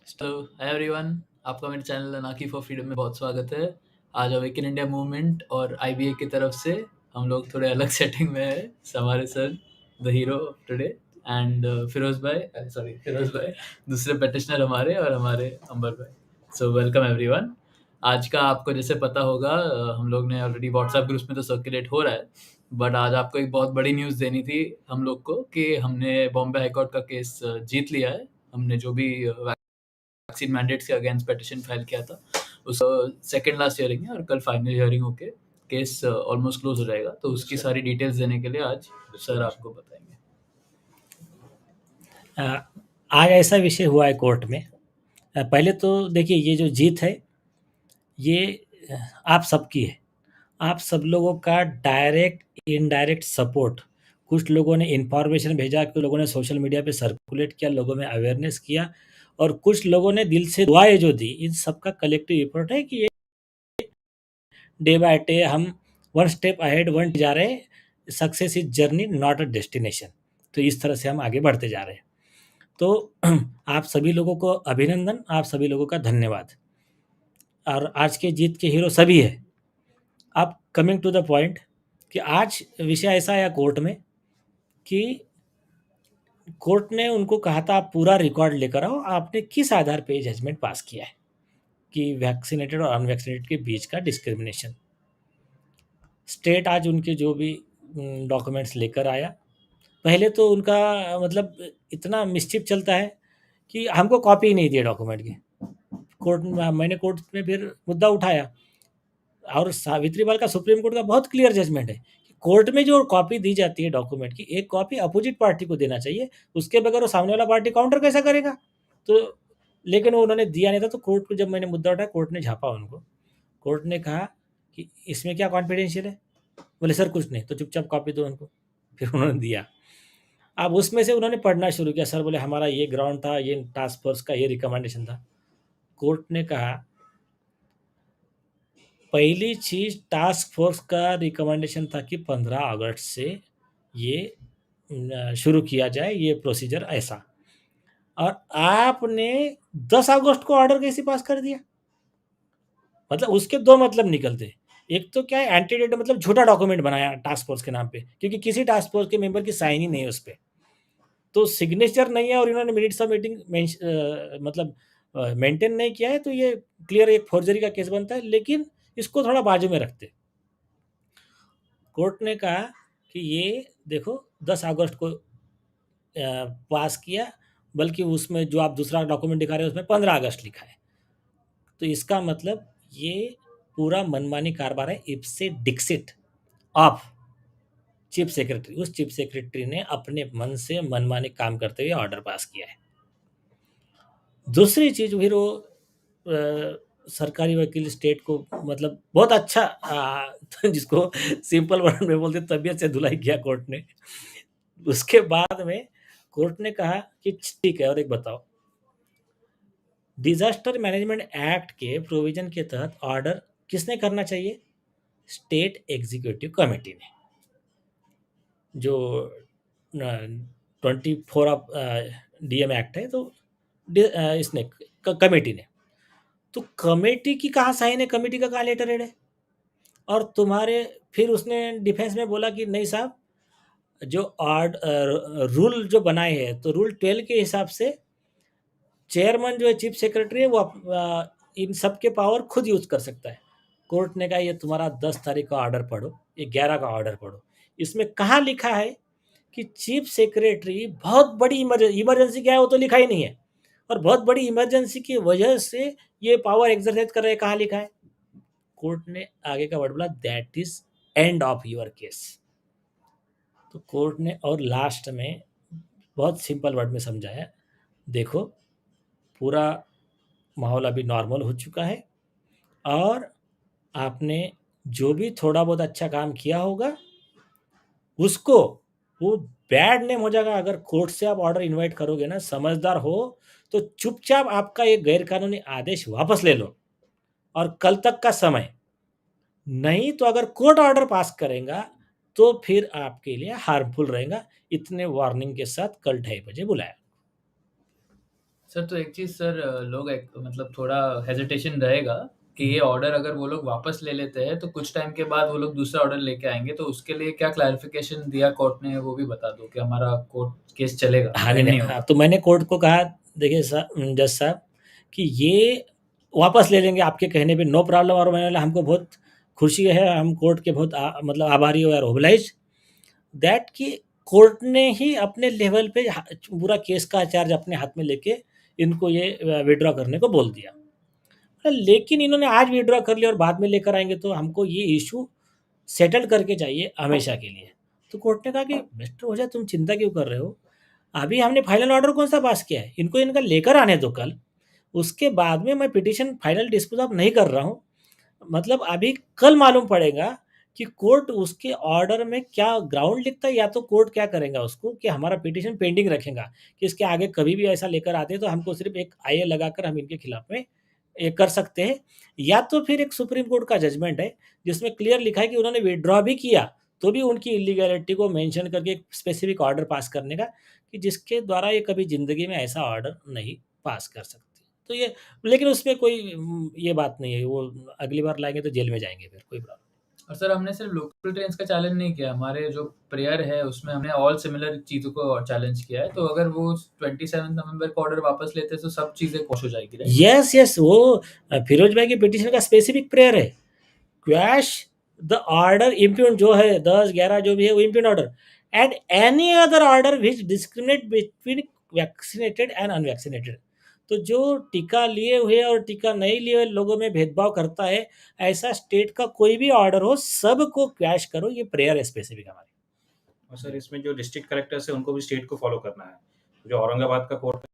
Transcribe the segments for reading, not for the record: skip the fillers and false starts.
Hello hi everyone, आपका मेरे channel अनाकी for freedom में बहुत स्वागत है। आज अवेकन इंडिया मूवमेंट और आईबीए की तरफ से हम लोग थोड़े अलग सेटिंग में है। हमारे sir the hero today and Firoz भाई दूसरे पेटिशनर हमारे और हमारे अंबर भाई। So welcome everyone. आज का आपको जैसे पता होगा, हम लोग ने ऑलरेडी व्हाट्सएप ग्रुप्स में तो सर्कुलेट हो रहा है, बट आज आपको एक बहुत बड़ी न्यूज़ देनी थी हम लोग को कि हमने बॉम्बे हाईकोर्ट का केस जीत लिया है। हमने जो भी वैक्सीन मैंडेट्स के अगेंस्ट पिटीशन फाइल किया था, उस सेकंड लास्ट हियरिंग है और कल फाइनल हियरिंग होके केस ऑलमोस्ट क्लोज हो जाएगा। तो उसकी सारी डिटेल्स देने के लिए आज सर आपको बताएंगे। आज ऐसा विषय हुआ है कोर्ट में। पहले तो देखिए, ये जो जीत है ये आप सबकी है। आप सब लोगों का डायरेक्ट इनडायरेक्ट सपोर्ट। कुछ लोगों ने इन्फॉर्मेशन भेजा, कुछ लोगों ने सोशल मीडिया पे सर्कुलेट किया, लोगों में अवेयरनेस किया और कुछ लोगों ने दिल से दुआएं जो दी। इन सबका कलेक्टिव एफर्ट है कि ये डे बाय डे हम वन स्टेप अहेड वन जा रहे हैं। Success is journey not a destination. तो इस तरह से हम आगे बढ़ते जा रहे हैं। तो आप सभी लोगों को अभिनंदन, आप सभी लोगों का धन्यवाद। और आज के जीत के हीरो सभी है। अब कमिंग टू द पॉइंट कि आज विषय ऐसा आया कोर्ट में कि कोर्ट ने उनको कहा था आप पूरा रिकॉर्ड लेकर आओ, आपने किस आधार पे जजमेंट पास किया है कि वैक्सीनेटेड और अनवैक्सीनेटेड के बीच का डिस्क्रिमिनेशन। स्टेट आज उनके जो भी डॉक्यूमेंट्स लेकर आया। पहले तो उनका मतलब इतना मिस्चिफ चलता है कि हमको कॉपी ही नहीं दिए डॉक्यूमेंट की। मैंने कोर्ट में फिर मुद्दा उठाया और सावित्री बाल का सुप्रीम कोर्ट का बहुत क्लियर जजमेंट है कि कोर्ट में जो कॉपी दी जाती है डॉक्यूमेंट की, एक कॉपी अपोजिट पार्टी को देना चाहिए। उसके बगैर वो सामने वाला पार्टी काउंटर कैसा करेगा? तो लेकिन वो उन्होंने दिया नहीं था। तो कोर्ट को जब मैंने मुद्दा उठाया, कोर्ट ने झापा उनको। कोर्ट ने कहा कि इसमें क्या कॉन्फिडेंशियल है? बोले सर कुछ नहीं। तो चुपचाप कॉपी दो उनको। फिर उन्होंने दिया। अब उसमें से उन्होंने पढ़ना शुरू किया। सर बोले हमारा ये ग्राउंड था, ये टास्क फोर्स का ये रिकमेंडेशन था। कोर्ट ने कहा पहली चीज टास्क फोर्स का रिकमेंडेशन था कि 15 अगस्त से ये शुरू किया जाए ये प्रोसीजर ऐसा, और आपने 10 अगस्त को ऑर्डर कैसे पास कर दिया? मतलब उसके दो मतलब निकलते। एक तो क्या है, एंटीडेट मतलब झूठा डॉक्यूमेंट बनाया टास्क फोर्स के नाम पे, क्योंकि किसी टास्क फोर्स के मेंबर की साइन ही नहीं है उस पर। तो सिग्नेचर नहीं है और इन्होंने मिनट्स ऑफ मीटिंग मतलब मेंटेन नहीं किया है। तो ये क्लियर एक फोर्जरी का केस बनता है। लेकिन इसको थोड़ा बाजू में रखते, कोर्ट ने कहा कि ये देखो 10 अगस्त को पास किया, बल्कि उसमें जो आप दूसरा डॉक्यूमेंट दिखा रहे हैं उसमें 15 अगस्त लिखा है। तो इसका मतलब ये पूरा मनमानी कारोबार है, इप्से डिक्सिट ऑफ चीफ सेक्रेटरी। उस चीफ सेक्रेटरी ने अपने मन से मनमानी काम करते हुए ऑर्डर पास किया है। दूसरी चीज फिर वो सरकारी वकील स्टेट को मतलब बहुत अच्छा जिसको सिंपल वर्ड में बोलते तबीयत से धुलाई किया कोर्ट ने। उसके बाद में कोर्ट ने कहा कि ठीक है, और एक बताओ, डिजास्टर मैनेजमेंट एक्ट के प्रोविजन के तहत ऑर्डर किसने करना चाहिए? स्टेट एग्जीक्यूटिव कमेटी ने, जो 24 ऑफ डीएम एक्ट है। तो इसने कमेटी ने, तो कमेटी की कहाँ साइन है? कमेटी का कहाँ लेटर हेड है? और तुम्हारे फिर उसने डिफेंस में बोला कि नहीं साहब, जो रूल जो बनाए हैं तो रूल 12 के हिसाब से चेयरमैन जो है चीफ सेक्रेटरी है वो इन सब के पावर खुद यूज कर सकता है। कोर्ट ने कहा ये तुम्हारा 10 तारीख का ऑर्डर पढ़ो, ये 11 का ऑर्डर पढ़ो। इसमें कहाँ लिखा है कि चीफ सेक्रेटरी बहुत बड़ी इमरजेंसी क्या है वो तो लिखा ही नहीं है, और बहुत बड़ी इमरजेंसी की वजह से ये पावर एक्सरसाइज कर रहे हैं, कहाँ लिखा है? कोर्ट ने आगे का वर्ड बोला that is end of your case. तो कोर्ट ने और लास्ट में बहुत सिंपल वर्ड में समझाया, देखो पूरा माहौल अभी नॉर्मल हो चुका है और आपने जो भी थोड़ा बहुत अच्छा काम किया होगा उसको, वो बैड नेम हो जाएगा अगर कोर्ट से आप ऑर्डर इनवाइट करोगे ना। समझदार हो तो चुपचाप आपका ये गैरकानूनी आदेश वापस ले लो और कल तक का समय। नहीं तो अगर कोर्ट ऑर्डर पास करेगा तो फिर आपके लिए हार्मफुल रहेगा। इतने वार्निंग के साथ कल 2:30 बजे बुलाया। सर तो एक चीज़ सर, लोग एक मतलब थोड़ा हेजिटेशन रहेगा कि ये ऑर्डर अगर वो लोग वापस ले लेते हैं तो कुछ टाइम के बाद वो लोग दूसरा ऑर्डर लेके आएंगे, तो उसके लिए क्या क्लैरिफिकेशन दिया कोर्ट ने वो भी बता दो कि हमारा कोर्ट केस चलेगा, हाँ, नहीं, एंड नहीं, नहीं हाँ, होगा। तो मैंने कोर्ट को कहा, देखिए जज साहब, कि ये वापस ले लेंगे आपके कहने पे, नो प्रॉब्लम, और मैंने बोला हमको बहुत खुशी है, हम कोर्ट के बहुत मतलब आभारी हो, यार ओबलाइज दैट कि कोर्ट ने ही अपने लेवल पे पूरा केस का चार्ज अपने हाथ में लेके इनको ये विड्रॉ करने को बोल दिया। लेकिन इन्होंने आज विड्रॉ कर लिया और बाद में लेकर आएंगे, तो हमको ये इशू सेटल करके चाहिए हमेशा के लिए। तो कोर्ट ने कहा कि मिस्टर ओझा, तुम चिंता क्यों कर रहे हो, अभी हमने फाइनल ऑर्डर कौन सा पास किया है, इनको इनका लेकर आने दो कल, उसके बाद में मैं पिटीशन फाइनल डिस्पोज ऑफ नहीं कर रहा हूँ। मतलब अभी कल मालूम पड़ेगा कि कोर्ट उसके ऑर्डर में क्या ग्राउंड लिखता है, या तो कोर्ट क्या करेगा उसको कि हमारा पिटीशन पेंडिंग रखेगा कि इसके आगे कभी भी ऐसा लेकर आते हैं तो हमको सिर्फ एक आईए लगाकर हम इनके खिलाफ में ये कर सकते हैं, या तो फिर एक सुप्रीम कोर्ट का जजमेंट है जिसमें क्लियर लिखा है कि उन्होंने विड्रॉ भी किया तो भी उनकी इलीगैलिटी को मेंशन करके एक स्पेसिफिक ऑर्डर पास करने का, कि जिसके द्वारा ये कभी ज़िंदगी में ऐसा ऑर्डर नहीं पास कर सकते। तो ये, लेकिन उसमें कोई ये बात नहीं है, वो अगली बार लाएँगे तो जेल में जाएँगे फिर, कोई प्रॉब्लम। और सर हमने सिर्फ लोकल ट्रेन्स का चैलेंज नहीं किया, हमारे जो प्रेयर है उसमें हमने ऑल सिमिलर चीज़ों को चैलेंज किया है, तो अगर वो 27 नवंबर को ऑर्डर वापस लेते हैं तो सब चीज़ें क्वॉश हो जाएगी, राइट? यस, यस, वो फिरोज भाई की पिटीशन का स्पेसिफिक प्रेयर है, क्वैश द ऑर्डर इम्प्यून जो है 10-11 जो भी है वो impugn order, and any other order which discriminate between vaccinated and unvaccinated. तो जो टीका लिए हुए और टीका नहीं लिए हुए लोगों में भेदभाव करता है, ऐसा स्टेट का कोई भी ऑर्डर हो सबको क्वैश करो, ये प्रेयर है स्पेसिफिक हमारी। और सर इसमें जो डिस्ट्रिक्ट कलेक्टर्स है उनको भी स्टेट को फॉलो करना है, जो औरंगाबाद का कोर्ट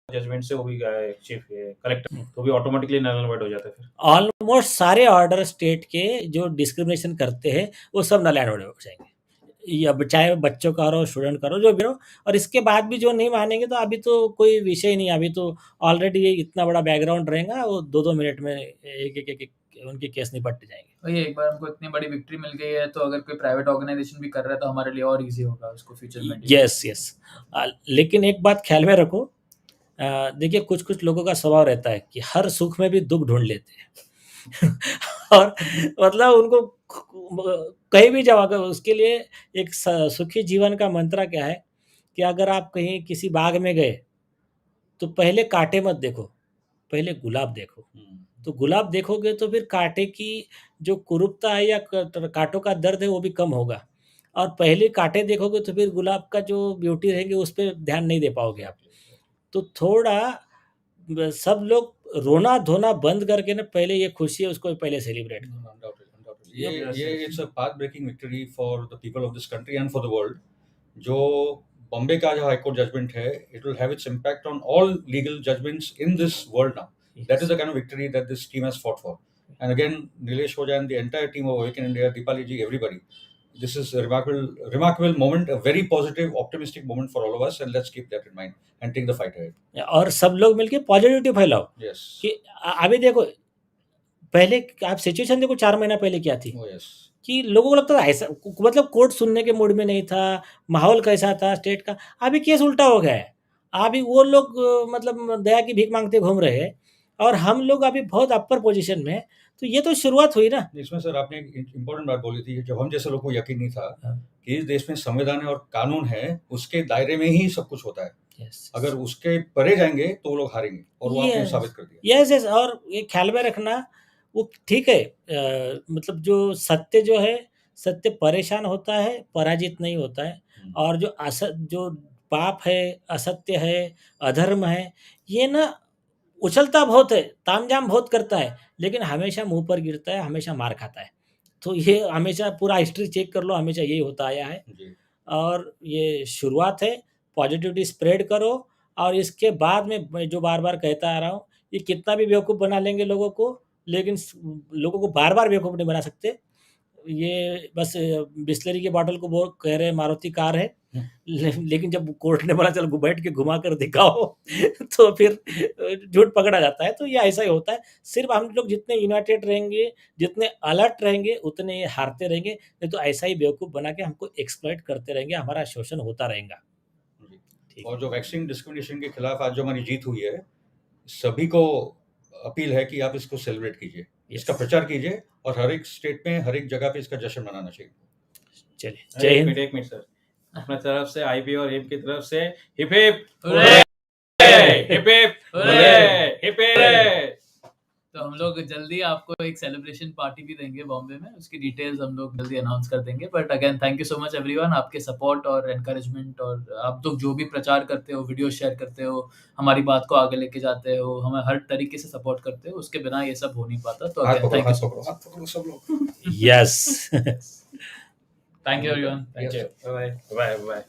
जजमेंट से वो भी चीफ कलेक्टर तो भी ऑटोमेटिकली नल एंड वॉइड हो जाता है फिर। ऑलमोस्ट सारे ऑर्डर स्टेट के जो डिस्क्रिमिनेशन करते हैं वो सब नल एंड वॉइड हो जाएंगे, ये अब चाहे बच्चों का हो, स्टूडेंट का हो, जो भी हो। और इसके बाद भी जो नहीं मानेंगे तो अभी तो कोई विषय ही नहीं है, अभी तो ऑलरेडी ये इतना बड़ा बैकग्राउंड रहेगा, वो 2-2 मिनट में एक उनके केस निपट जाएंगे। वही, एक बार हमको इतनी बड़ी विक्ट्री मिल गई है तो अगर कोई प्राइवेट ऑर्गेनाइजेशन भी कर रहा है तो हमारे लिए और इजी होगा उसको फ्यूचर में डील यस, यस। लेकिन एक बात ख्याल में रखो, देखिए कुछ-कुछ लोगों का स्वभाव रहता है कि हर सुख में भी दुःख ढूँढ लेते हैं। और मतलब उनको कहीं भी जाओ, अगर उसके लिए एक सुखी जीवन का मंत्र क्या है कि अगर आप कहीं किसी बाग में गए, तो पहले कांटे मत देखो, पहले गुलाब देखो। तो गुलाब देखोगे तो फिर कांटे की जो कुरूपता है या कांटों का दर्द है वो भी कम होगा, और पहले कांटे देखोगे तो फिर गुलाब का जो ब्यूटी रहेगी उस पे ध्यान नहीं दे पाओगे आप। तो थोड़ा सब लोग रोना धोना बंद करके ना, पहले ये खुशी है उसको पहले सेलिब्रेट करो। Undoubtedly. ये it's a path breaking victory for the people of this country and for the world. जो बॉम्बे का जो हाई कोर्ट जजमेंट है, it will have its impact on all legal judgements in this world now. That is the kind of victory that this team has fought for. And again, Nilesh Oja and the entire team of Awaken India, Deepali ji, everybody, this is a remarkable moment, a very positive, optimistic moment for all of us, and let's keep that in mind and take the fight ahead. और सब लोग मिलके positivity फैलाओ Yes. कि अभी देखो, पहले आप situation देखो 4 महीना पहले क्या थी, Oh yes. कि लोगों को लगता था ऐसा, मतलब कोर्ट सुनने के मूड में नहीं था, माहौल कैसा था स्टेट का। अभी केस उल्टा हो गया है, अभी वो लोग मतलब दया की भीख मांगते घूम रहे हैं और हम लोग अभी बहुत अपर पोजीशन में हैं। तो ये तो शुरुआत हुई ना। इसमें सर आपने एक इम्पोर्टेंट बात बोली थी, जब हम जैसे लोग को यकीन नहीं था हाँ। कि इस देश में संविधान है और कानून है, उसके दायरे में ही सब कुछ होता है। यस, अगर उसके परे जाएंगे तो वो लोग हारेंगे, और वो आपने यस, साबित कर दिया। Yes, yes. और ये ख्याल में रखना, वो ठीक है, मतलब जो सत्य जो है, सत्य परेशान होता है, पराजित नहीं होता है। और जो पाप है, असत्य है, अधर्म है, ये ना उछलता बहुत है, तामझाम बहुत करता है, लेकिन हमेशा मुँह पर गिरता है, हमेशा मार खाता है। तो ये हमेशा पूरा हिस्ट्री चेक कर लो, हमेशा यही होता आया है। जी। और ये शुरुआत है, पॉजिटिविटी स्प्रेड करो, और इसके बाद में मैं जो बार-बार कहता आ रहा हूँ, ये कितना भी बेवकूफ़ बना लेंगे लोगों को, लेकिन लोगों को बार-बार बेवकूफ़ नहीं बना सकते। ये बस बिसलेरी की बॉटल को वो कह रहे हैं मारुति कार है, लेकिन जब कोर्ट ने बोला चलो बैठ के घुमा कर दिखाओ तो फिर झूठ पकड़ा जाता है। तो ये ऐसा ही होता है। सिर्फ़ हम लोग जितने यूनाइटेड रहेंगे, जितने अलर्ट रहेंगे, उतने ये हारते रहेंगे। नहीं तो ऐसा ही बेवकूफ़ बना के हमको एक्सप्लॉइट करते रहेंगे, हमारा शोषण होता रहेगा। जी। और जो वैक्सीन डिस्क्रिमिनेशन के खिलाफ आज जो हमारी जीत हुई है, सभी को अपील है कि आप इसको सेलिब्रेट कीजिए, इसका प्रचार कीजिए और हर एक स्टेट में हर एक जगह पे इसका जश्न मनाना चाहिए। चलिए, जय हिंद। एक मिनट सर, अपना तरफ से आईबी और एम की तरफ से hip hip hurray! Hip hip hurray! Hip hip. तो हम लोग जल्दी आपको एक सेलिब्रेशन पार्टी भी देंगे बॉम्बे में, उसकी डिटेल्स हम लोग जल्दी अनाउंस कर देंगे। But again thank you so much everyone, आपके सपोर्ट और एनकरेजमेंट, और आप लोग जो भी प्रचार करते हो, वीडियो शेयर करते हो, हमारी बात को आगे लेके जाते हो, हमें हर तरीके से सपोर्ट करते हो, उसके बिना ये सब हो नहीं पाता। तो हाथ अगेन पकड़ो, थैंक यू हाथ सो पकड़ो, मच। हाथ पकड़ो सब लोग। Yes thank you everyone, thank Thank you, you. Bye bye. Bye bye.